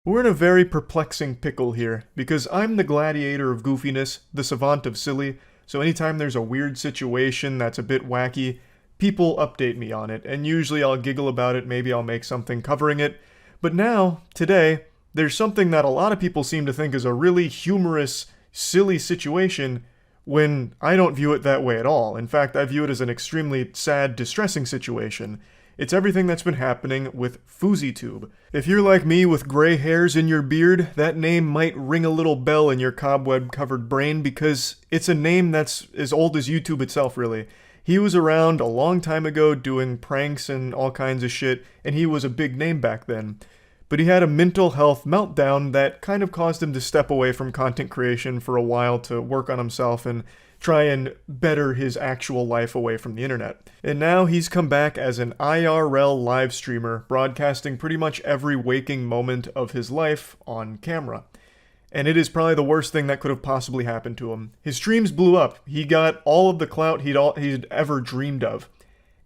We're in a very perplexing pickle here, because I'm the gladiator of goofiness, the savant of silly, so anytime there's a weird situation that's a bit wacky, people update me on it, and usually I'll giggle about it, maybe I'll make something covering it. But now, today, there's something that a lot of people seem to think is a really humorous, silly situation, when I don't view it that way at all. In fact, I view it as an extremely sad, distressing situation. It's everything that's been happening with FouseyTube. If you're like me with gray hairs in your beard, that name might ring a little bell in your cobweb-covered brain because it's a name that's as old as YouTube itself, really. He was around a long time ago doing pranks and all kinds of shit, and he was a big name back then. But he had a mental health meltdown that kind of caused him to step away from content creation for a while to work on himself and try and better his actual life away from the internet. And now he's come back as an IRL live streamer, broadcasting pretty much every waking moment of his life on camera. And it is probably the worst thing that could have possibly happened to him. His streams blew up. He got all of the clout he'd ever dreamed of.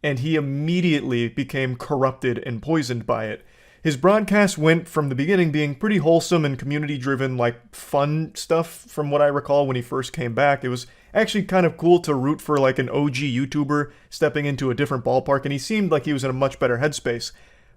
And he immediately became corrupted and poisoned by it. His broadcast went from the beginning being pretty wholesome and community-driven, like fun stuff from what I recall when he first came back. It was actually kind of cool to root for like an OG YouTuber stepping into a different ballpark, and he seemed like he was in a much better headspace.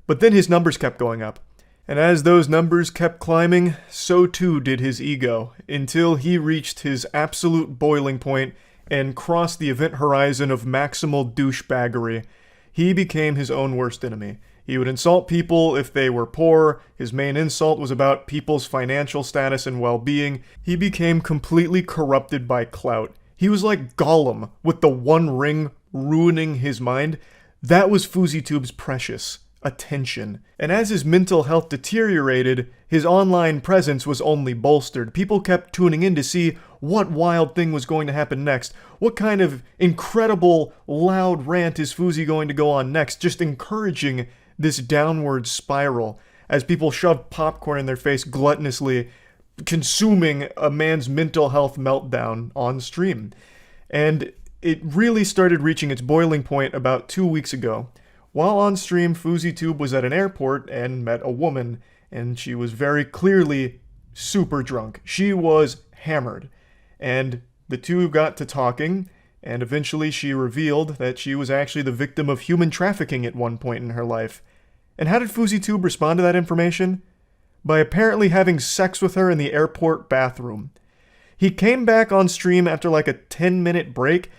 But then his numbers kept going up. And as those numbers kept climbing, so too did his ego, until he reached his absolute boiling point and crossed the event horizon of maximal douchebaggery. He became his own worst enemy. He would insult people if they were poor. His main insult was about people's financial status and well-being. He became completely corrupted by clout. He was like Gollum, with the One Ring ruining his mind. That was FouseyTube's precious attention. And as his mental health deteriorated, his online presence was only bolstered. People kept tuning in to see what wild thing was going to happen next. What kind of incredible, loud rant is Fousey going to go on next? Just encouraging this downward spiral as people shoved popcorn in their face gluttonously, consuming a man's mental health meltdown on stream. And it really started reaching its boiling point about 2 weeks ago. While on stream, FouseyTube was at an airport and met a woman, and she was very clearly super drunk. She was hammered. And the two got to talking, and eventually she revealed that she was actually the victim of human trafficking at one point in her life. And how did FouseyTube respond to that information? By apparently having sex with her in the airport bathroom. He came back on stream after like a 10-minute break,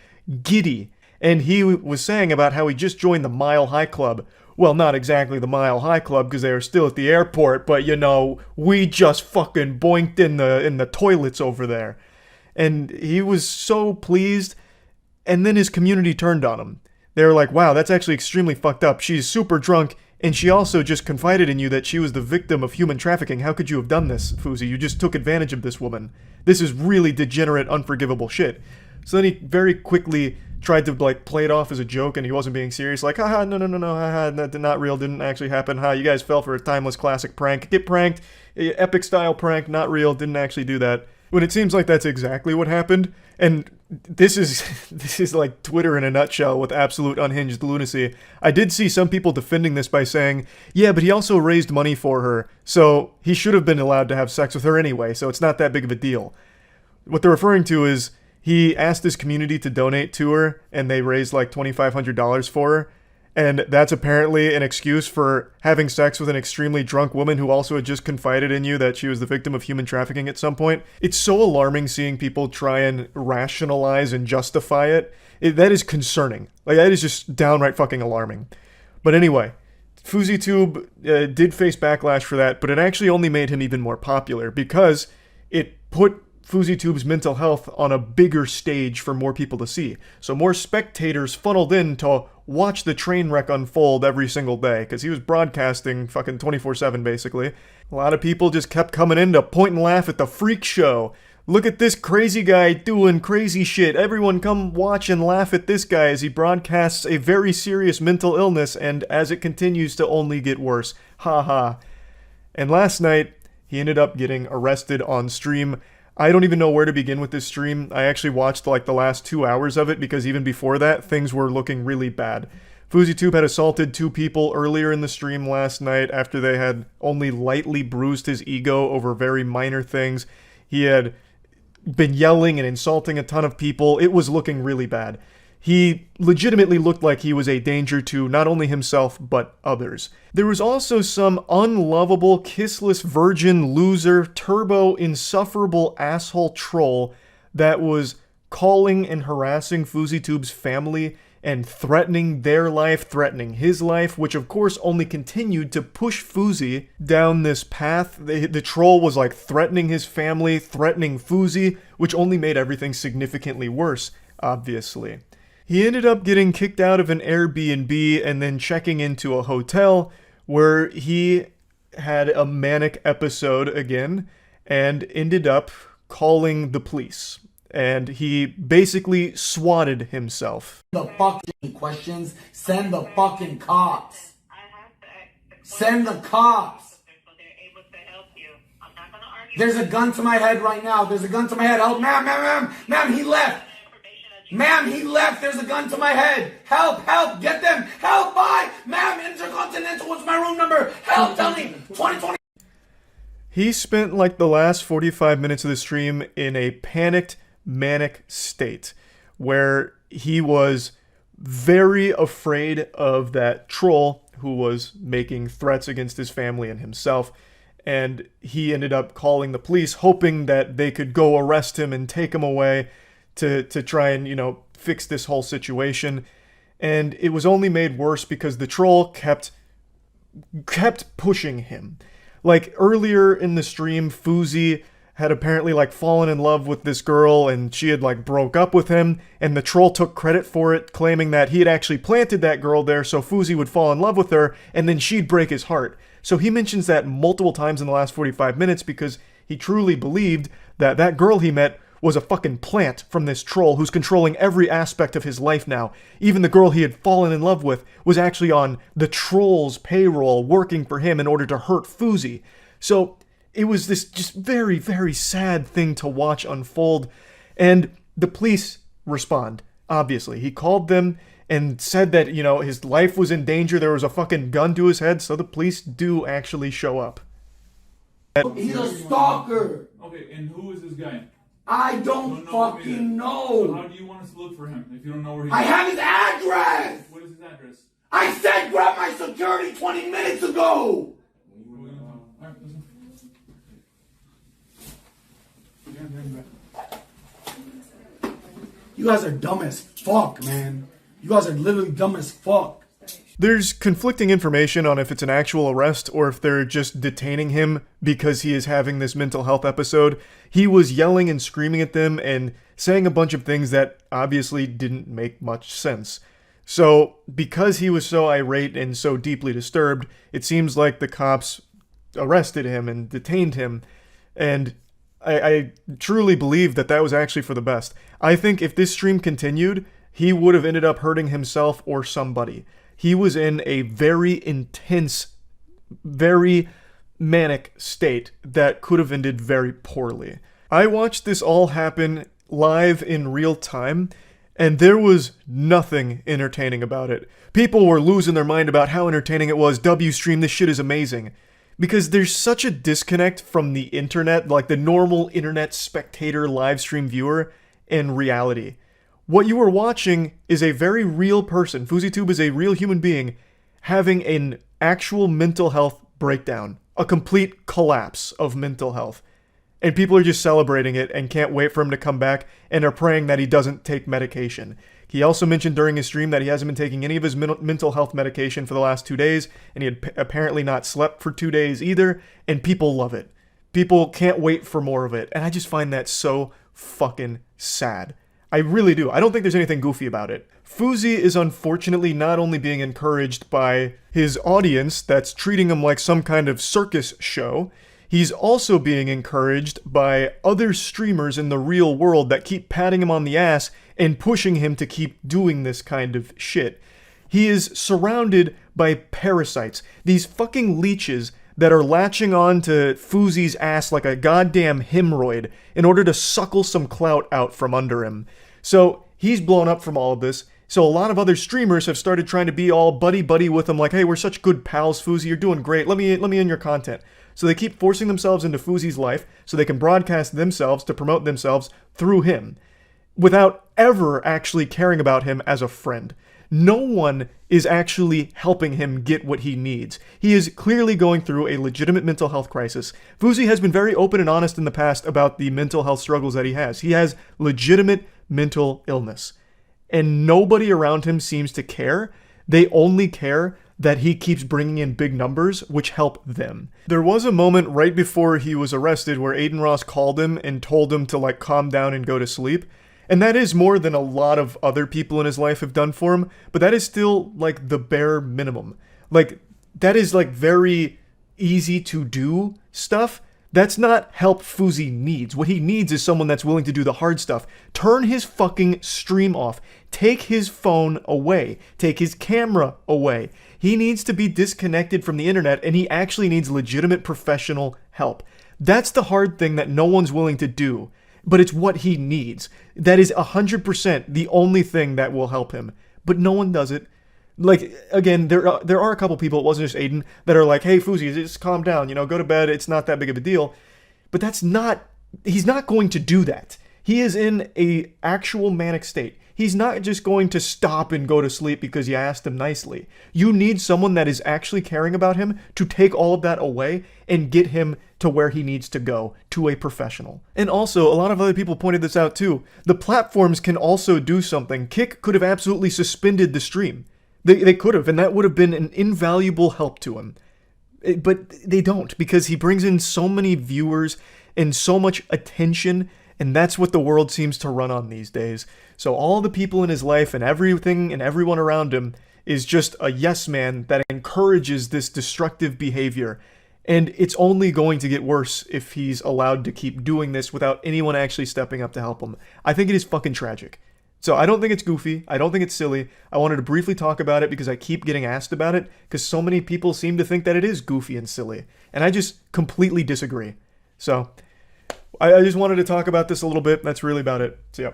giddy, and he was saying about how he just joined the Mile High Club. Well, not exactly the Mile High Club because they were still at the airport, but you know, we just fucking boinked in the toilets over there. And he was so pleased, and then his community turned on him. They were like, wow, that's actually extremely fucked up. She's super drunk, and she also just confided in you that she was the victim of human trafficking. How could you have done this, Fousey? You just took advantage of this woman. This is really degenerate, unforgivable shit. So then he very quickly tried to like play it off as a joke, and he wasn't being serious. Like, haha, no, haha, not real, didn't actually happen. Ha, you guys fell for a timeless classic prank. Get pranked, epic style prank, not real, didn't actually do that. When it seems like that's exactly what happened, and this is like Twitter in a nutshell with absolute unhinged lunacy. I did see some people defending this by saying, yeah, but he also raised money for her, so he should have been allowed to have sex with her anyway, so it's not that big of a deal. What they're referring to is he asked his community to donate to her, and they raised like $2,500 for her. And that's apparently an excuse for having sex with an extremely drunk woman who also had just confided in you that she was the victim of human trafficking at some point. It's so alarming seeing people try and rationalize and justify it. That is concerning. That is just downright fucking alarming. But anyway, FouseyTube did face backlash for that, but it actually only made him even more popular because it put FouseyTube's mental health on a bigger stage for more people to see. So more spectators funneled in to watch the train wreck unfold every single day, because he was broadcasting fucking 24/7 basically. A lot of people just kept coming in to point and laugh at the freak show. Look at this crazy guy doing crazy shit. Everyone come watch and laugh at this guy as he broadcasts a very serious mental illness, and as it continues to only get worse. Ha ha. And last night, he ended up getting arrested on stream. I don't even know where to begin with this stream. I actually watched like the last 2 hours of it because even before that, things were looking really bad. FouseyTube had assaulted 2 people earlier in the stream last night after they had only lightly bruised his ego over very minor things. He had been yelling and insulting a ton of people. It was looking really bad. He legitimately looked like he was a danger to not only himself, but others. There was also some unlovable, kissless virgin, loser, turbo, insufferable asshole troll that was calling and harassing FouseyTube's family and threatening their life, threatening his life, which of course only continued to push Fousey down this path. The troll was like threatening his family, threatening Fousey, which only made everything significantly worse, obviously. He ended up getting kicked out of an Airbnb and then checking into a hotel where he had a manic episode again and ended up calling the police. And he basically swatted himself. The fucking questions, send the fucking cops. Send the cops. There's a gun to my head right now. There's a gun to my head. Help, ma'am, he left. Ma'am, he left. There's a gun to my head. Help, get them. Help, bye. Ma'am, Intercontinental, what's my room number? Help, tell me. 2020. He spent like the last 45 minutes of the stream in a panicked, manic state where he was very afraid of that troll who was making threats against his family and himself. And he ended up calling the police, hoping that they could go arrest him and take him away to try and, fix this whole situation. And it was only made worse because the troll kept pushing him. Like earlier in the stream, Fousey had apparently like fallen in love with this girl and she had like broke up with him, and the troll took credit for it, claiming that he had actually planted that girl there so Fousey would fall in love with her and then she'd break his heart. So he mentions that multiple times in the last 45 minutes because he truly believed that that girl he met was a fucking plant from this troll who's controlling every aspect of his life now. Even the girl he had fallen in love with was actually on the troll's payroll working for him in order to hurt Fousey. So it was this just very, very sad thing to watch unfold. And the police respond, obviously. He called them and said that, his life was in danger. There was a fucking gun to his head. So the police do actually show up. He's a stalker. Okay, and who is this guy? I don't fucking know. So how do you want us to look for him if you don't know where he is? I have his address. What is his address? I said grab my security 20 minutes ago. You guys are dumb as fuck, man. You guys are literally dumb as fuck. There's conflicting information on if it's an actual arrest or if they're just detaining him because he is having this mental health episode. He was yelling and screaming at them and saying a bunch of things that obviously didn't make much sense. So, because he was so irate and so deeply disturbed, it seems like the cops arrested him and detained him. And I truly believe that that was actually for the best. I think if this stream continued, he would have ended up hurting himself or somebody. He was in a very intense, very manic state that could have ended very poorly. I watched this all happen live in real time, and there was nothing entertaining about it. People were losing their mind about how entertaining it was. W-stream, this shit is amazing. Because there's such a disconnect from the internet, like the normal internet spectator live stream viewer, and reality. What you are watching is a very real person. FouseyTube is a real human being having an actual mental health breakdown. A complete collapse of mental health. And people are just celebrating it and can't wait for him to come back and are praying that he doesn't take medication. He also mentioned during his stream that he hasn't been taking any of his mental health medication for the last 2 days, and he had apparently not slept for 2 days either, and people love it. People can't wait for more of it, and I just find that so fucking sad. I really do. I don't think there's anything goofy about it. Fousey is unfortunately not only being encouraged by his audience that's treating him like some kind of circus show, he's also being encouraged by other streamers in the real world that keep patting him on the ass and pushing him to keep doing this kind of shit. He is surrounded by parasites, these fucking leeches that are latching on to Fousey's ass like a goddamn hemorrhoid in order to suckle some clout out from under him. So he's blown up from all of this. So a lot of other streamers have started trying to be all buddy-buddy with him, like, hey, we're such good pals, Fousey, you're doing great, let me in your content. So they keep forcing themselves into Fousey's life so they can broadcast themselves to promote themselves through him, without ever actually caring about him as a friend. No one is actually helping him get what he needs. He is clearly going through a legitimate mental health crisis. Fousey has been very open and honest in the past about the mental health struggles that he has. He has legitimate mental illness. And nobody around him seems to care. They only care that he keeps bringing in big numbers, which help them. There was a moment right before he was arrested where Aiden Ross called him and told him to like calm down and go to sleep. And that is more than a lot of other people in his life have done for him, but that is still like the bare minimum. Like, that is like very easy to do stuff. That's not help Fousey needs. What he needs is someone that's willing to do the hard stuff. Turn his fucking stream off. Take his phone away. Take his camera away. He needs to be disconnected from the internet, and he actually needs legitimate professional help. That's the hard thing that no one's willing to do, but it's what he needs. That is 100% the only thing that will help him, but no one does it. Like, again, there are a couple people, it wasn't just Aiden, that are like, hey, Fousey, just calm down, go to bed, it's not that big of a deal. But he's not going to do that. He is in a actual manic state. He's not just going to stop and go to sleep because you asked him nicely. You need someone that is actually caring about him to take all of that away and get him to where he needs to go, to a professional. And also, a lot of other people pointed this out too. The platforms can also do something. Kick could have absolutely suspended the stream. They could have, and that would have been an invaluable help to him. But they don't, because he brings in so many viewers and so much attention, and that's what the world seems to run on these days. So all the people in his life and everything and everyone around him is just a yes man that encourages this destructive behavior. And it's only going to get worse if he's allowed to keep doing this without anyone actually stepping up to help him. I think it is fucking tragic. So I don't think it's goofy. I don't think it's silly. I wanted to briefly talk about it because I keep getting asked about it because so many people seem to think that it is goofy and silly. And I just completely disagree. So I just wanted to talk about this a little bit. That's really about it. So yeah.